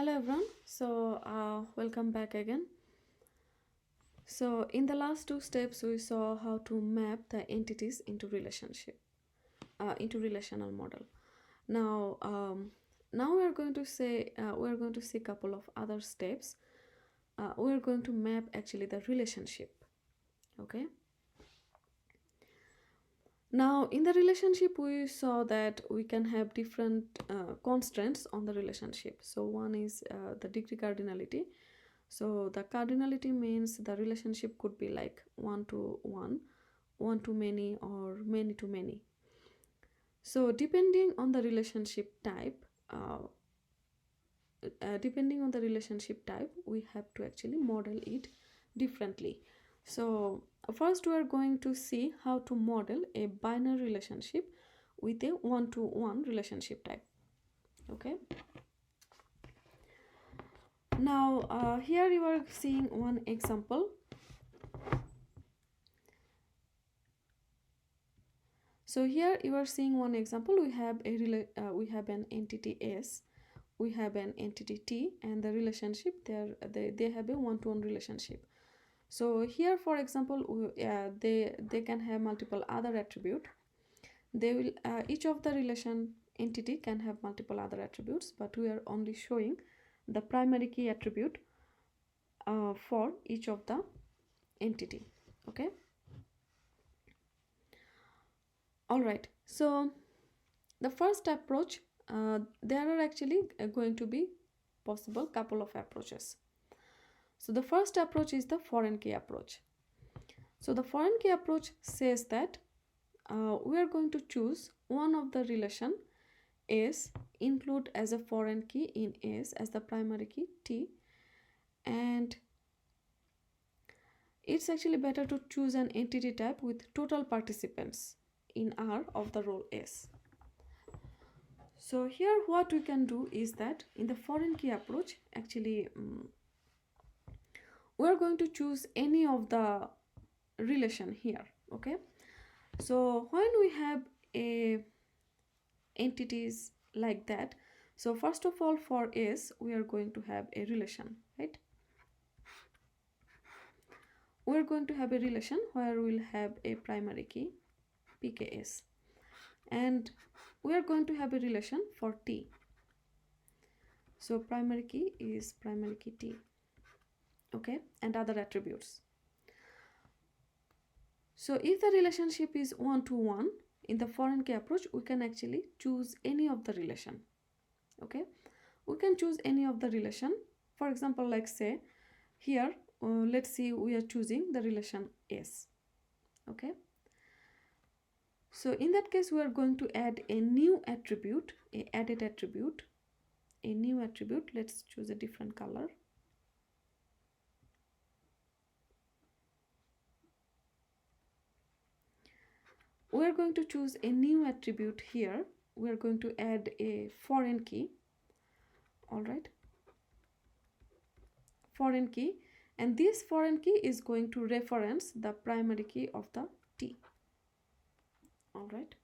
Hello everyone. Welcome back again. So in the last two steps we saw how to map the entities into into relational model. Now now we are going to see a couple of other steps. We are going to map actually the relationship. Okay. Now in the relationship we saw that we can have different constraints on the relationship. So one is the degree cardinality. So the cardinality means the relationship could be like 1 to 1, 1 to many, or many to many. So depending on the relationship type, we have to actually model it differently. So first we are going to see how to model a binary relationship with a 1 to 1 relationship type. Okay. Now here you are seeing one example. So here you are seeing one example. We have an entity S, we have an entity T, and the relationship they have a one-to-one relationship. So here, for example, they can have multiple other attribute. They will each of the relation entity can have multiple other attributes, but we are only showing the primary key attribute for each of the entity. Okay. All right. So the first approach, there are actually going to be possible couple of approaches. So the first approach is the foreign key approach. So the foreign key approach says that we are going to choose one of the relation S, include as a foreign key in S as the primary key T, and it's actually better to choose an entity type with total participants in R of the role S. So here what we can do is that in the foreign key approach, actually we are going to choose any of the relation here. Okay. So when we have a entities like that, so first of all for S we are going to have a relation, right? We are going to have a relation where we'll have a primary key pks, and we are going to have a relation for T. So primary key is primary key T. Okay, and other attributes. So if the relationship is 1 to 1, in the foreign key approach we can actually choose any of the relation. Okay, we can choose any of the relation. For example, like say here let's see, we are choosing the relation S. Okay, so in that case we are going to add a new attribute, a added attribute, a new attribute. Let's choose a different color. We are going to choose a new attribute here. We are going to add a foreign key. All right, foreign key, and this foreign key is going to reference the primary key of the T. All right,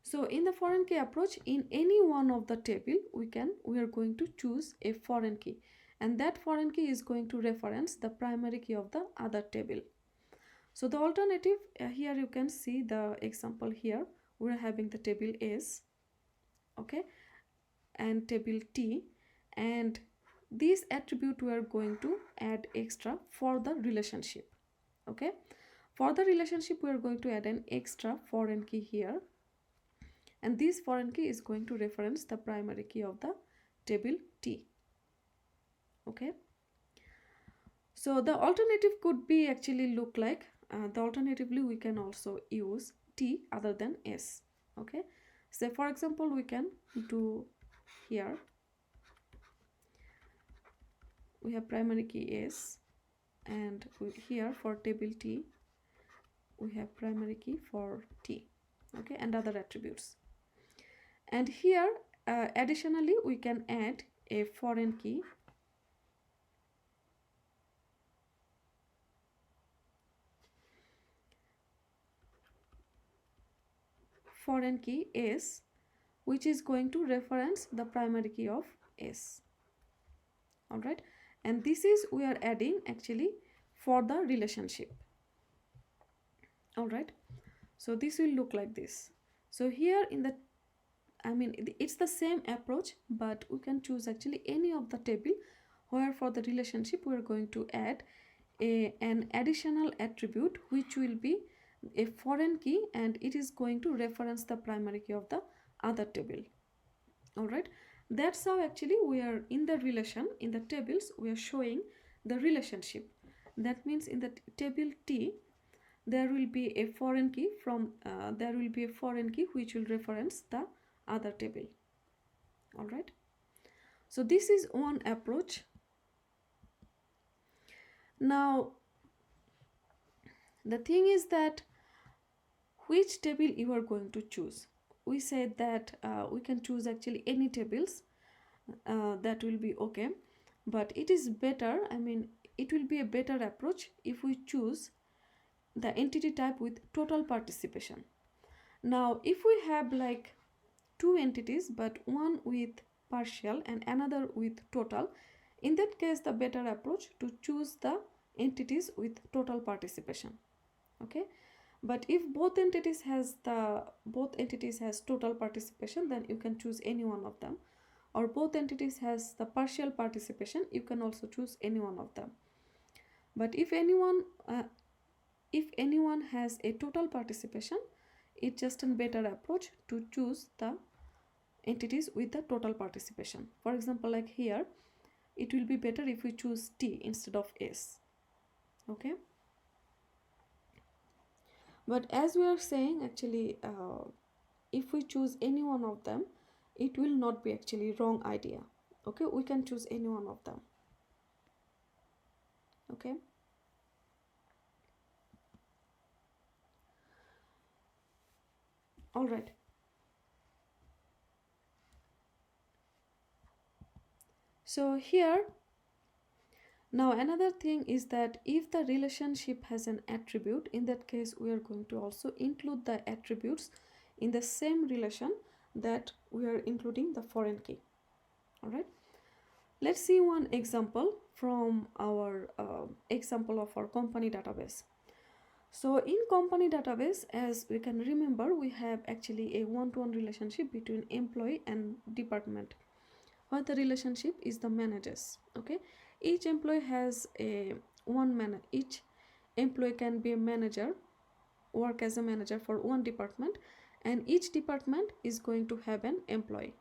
so in the foreign key approach, in any one of the table we are going to choose a foreign key, and that foreign key is going to reference the primary key of the other table. So the alternative, here you can see the example here. We're having the table S, okay, and table T, and this attribute we are going to add extra for the relationship. Okay, for the relationship we are going to add an extra foreign key here, and this foreign key is going to reference the primary key of the table T. Okay, so the alternative could be actually look like the alternatively we can also use T other than S. Okay, so for example we can do here, we have primary key S, and here for table T we have primary key for T. Okay, and other attributes, and here additionally we can add a foreign key S which is going to reference the primary key of S. All right, and this is we are adding actually for the relationship. All right, so this will look like this. So here in the it's the same approach, but we can choose actually any of the table where for the relationship we are going to add an additional attribute which will be a foreign key, and it is going to reference the primary key of the other table. All right, that's how actually we are in the relation, in the tables we are showing the relationship. That means in the table T there will be a foreign key which will reference the other table. All right, so this is one approach. Now the thing is that which table you are going to choose. We said that we can choose actually any tables, that will be okay, but it is better, it will be a better approach if we choose the entity type with total participation. Now if we have like two entities but one with partial and another with total, in that case the better approach to choose the entities with total participation. Okay, but if both entities has total participation, then you can choose any one of them, or both entities has the partial participation, you can also choose any one of them. But if anyone has a total participation, it's just a better approach to choose the entities with the total participation. For example, like here it will be better if we choose T instead of S. Okay, but as we are saying actually, if we choose any one of them, it will not be actually wrong idea. Okay, we can choose any one of them. Okay, all right. So here now another thing is that if the relationship has an attribute, in that case we are going to also include the attributes in the same relation that we are including the foreign key. All right, let's see one example from our example of our company database. So in company database, as we can remember, we have actually a one-to-one relationship between employee and department, where the relationship is the managers. Okay, each employee has each employee can be a manager, work as a manager for one department, and each department is going to have an employee.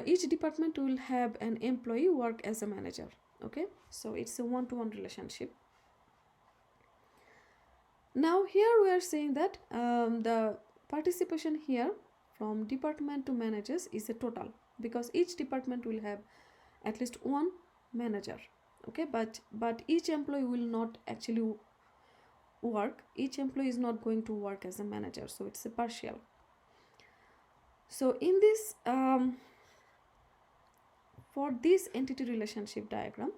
Each department will have an employee work as a manager. Okay, so it's a one-to-one relationship. Now here we are saying that the participation here from department to managers is a total, because each department will have at least one manager. Okay, but each employee will not actually work, each employee is not going to work as a manager, so it's a partial. So in this for this entity relationship diagram,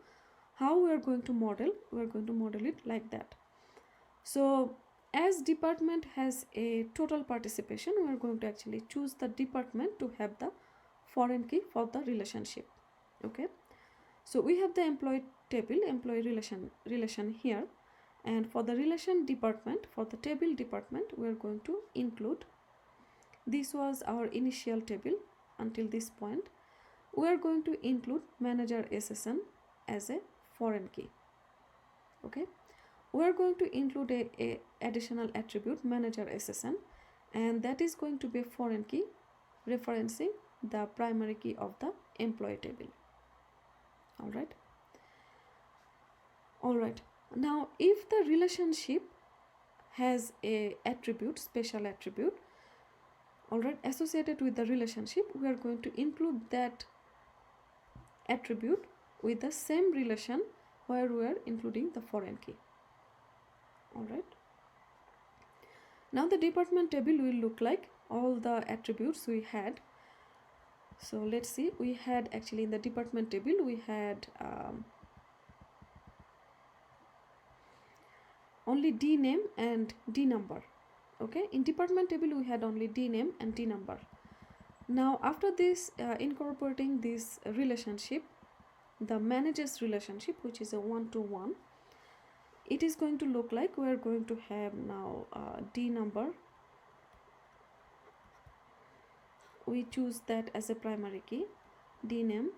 how we are going to model, we are going to model it like that. So as department has a total participation, we are going to actually choose the department to have the foreign key for the relationship. Okay, so we have the employee table, employee relation here, and for the relation department, for the table department, we are going to include, this was our initial table until this point, we are going to include manager SSN as a foreign key. Okay, we are going to include a additional attribute manager SSN, and that is going to be a foreign key referencing the primary key of the employee table. All right, all right. Now if the relationship has a attribute, special attribute, all right, associated with the relationship, we are going to include that attribute with the same relation where we are including the foreign key. All right, now the department table will look like all the attributes we had. So let's see, we had actually in the department table we had only D name and D number. Okay, in department table we had only D name and D number. Now after this, incorporating this relationship, the managers relationship, which is a one-to-one, it is going to look like we are going to have now D number. We choose that as a primary key, D name.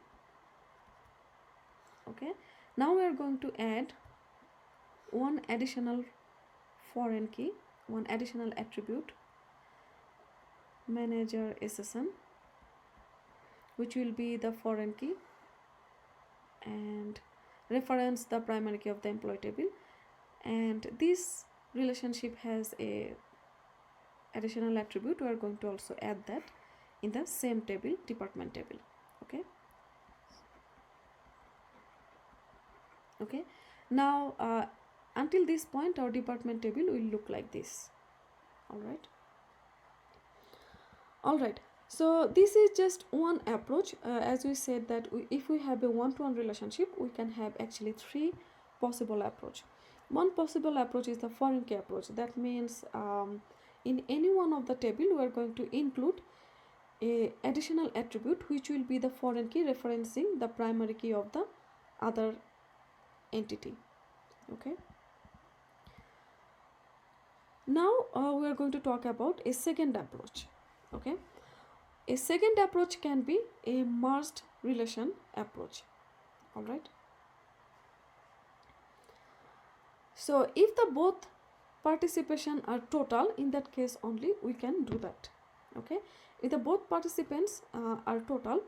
Okay, now we are going to add one additional foreign key, one additional attribute, manager SSN, which will be the foreign key and reference the primary key of the employee table. And this relationship has a additional attribute. We are going to also add that in the same table, department table. Okay, now until this point our department table will look like this. All right, so this is just one approach. As we said that if we have a one-to-one relationship, we can have actually three possible approach. One possible approach is the foreign key approach. That means in any one of the table we are going to include a additional attribute which will be the foreign key referencing the primary key of the other entity. Okay, now we are going to talk about a second approach. Okay, a second approach can be a merged relation approach. All right, so if the both participation are total, in that case only we can do that. Okay, if the both participants are total,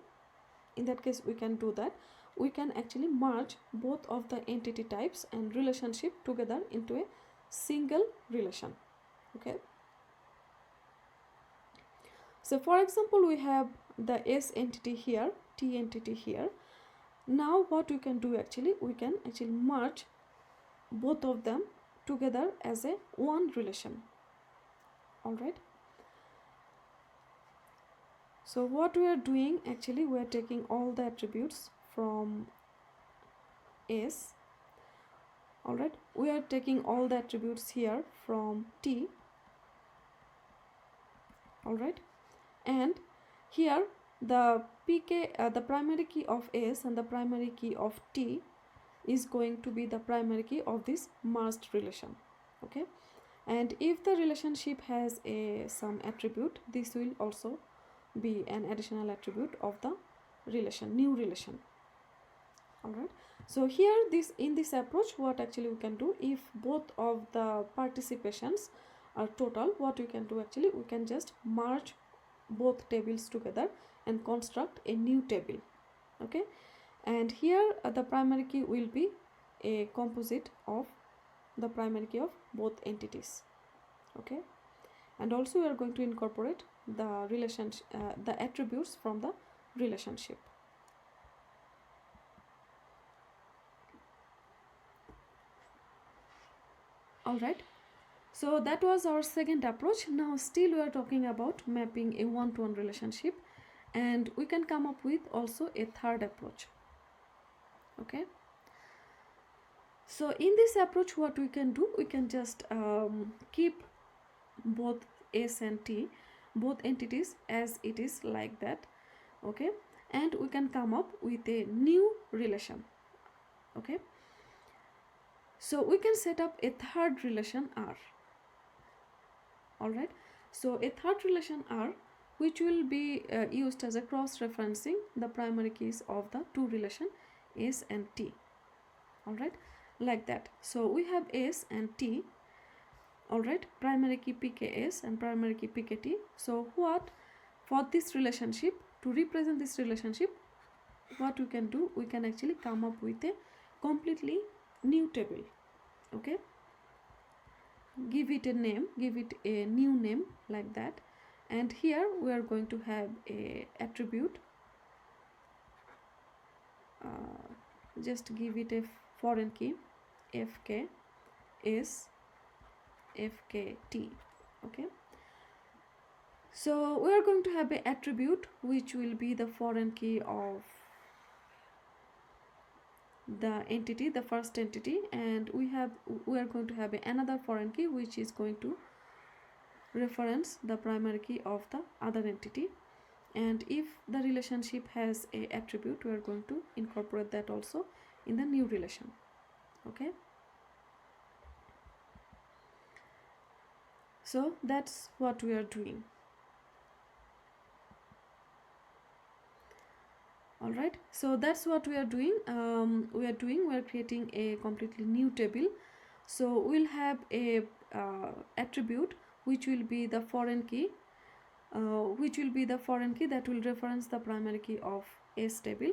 in that case we can do that. We can actually merge both of the entity types and relationship together into a single relation. Okay, so for example we have the S entity here, T entity here. Now what we can do, actually we can actually merge both of them together as a one relation. All right, so what we are doing, actually we are taking all the attributes from S. All right, we are taking all the attributes here from T. All right, and here the the primary key of S and the primary key of T is going to be the primary key of this merged relation. Okay, and if the relationship has some attribute, this will also be an additional attribute of the relation, new relation. All right, so here in this approach, what actually we can do, if both of the participations are total, what we can do, actually we can just merge both tables together and construct a new table. Okay, and here the primary key will be a composite of the primary key of both entities. Okay, and also we are going to incorporate the relationship, the attributes from the relationship. All right, so that was our second approach. Now still we are talking about mapping a one-to-one relationship, and we can come up with also a third approach. Okay, so in this approach what we can do, we can just keep both S and T, both entities as it is like that. Okay, and we can come up with a new relation. Okay, so we can set up a third relation R. All right, so a third relation R, which will be used as a cross-referencing the primary keys of the two relation S and T. All right, like that. So we have S and T. All right, primary key PKS and primary key PKT. So what, for this relationship, to represent this relationship, what we can do, we can actually come up with a completely new table. Okay, give it a name, give it a new name like that, and here we are going to have a attribute, just give it a foreign key, FK is FKT. Okay, so we are going to have an attribute which will be the foreign key of the entity, the first entity, and we are going to have another foreign key which is going to reference the primary key of the other entity, and if the relationship has a attribute, we are going to incorporate that also in the new relation. Okay, so that's what we are doing. All right, so that's what we are doing. We are creating a completely new table. So we'll have a attribute which will be the foreign key, that will reference the primary key of S table.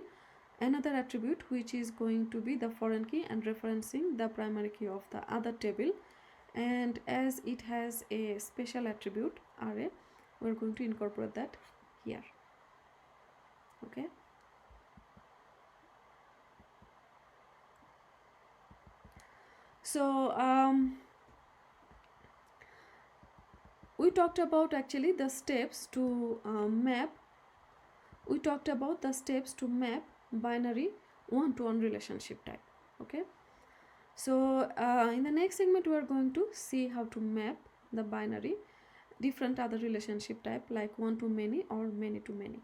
Another attribute which is going to be the foreign key and referencing the primary key of the other table. And as it has a special attribute array, we're going to incorporate that here. Okay. So we talked about actually the steps to map. We talked about the steps to map binary one-to-one relationship type. Okay. So in the next segment, we are going to see how to map the binary different other relationship type like one to many or many to many.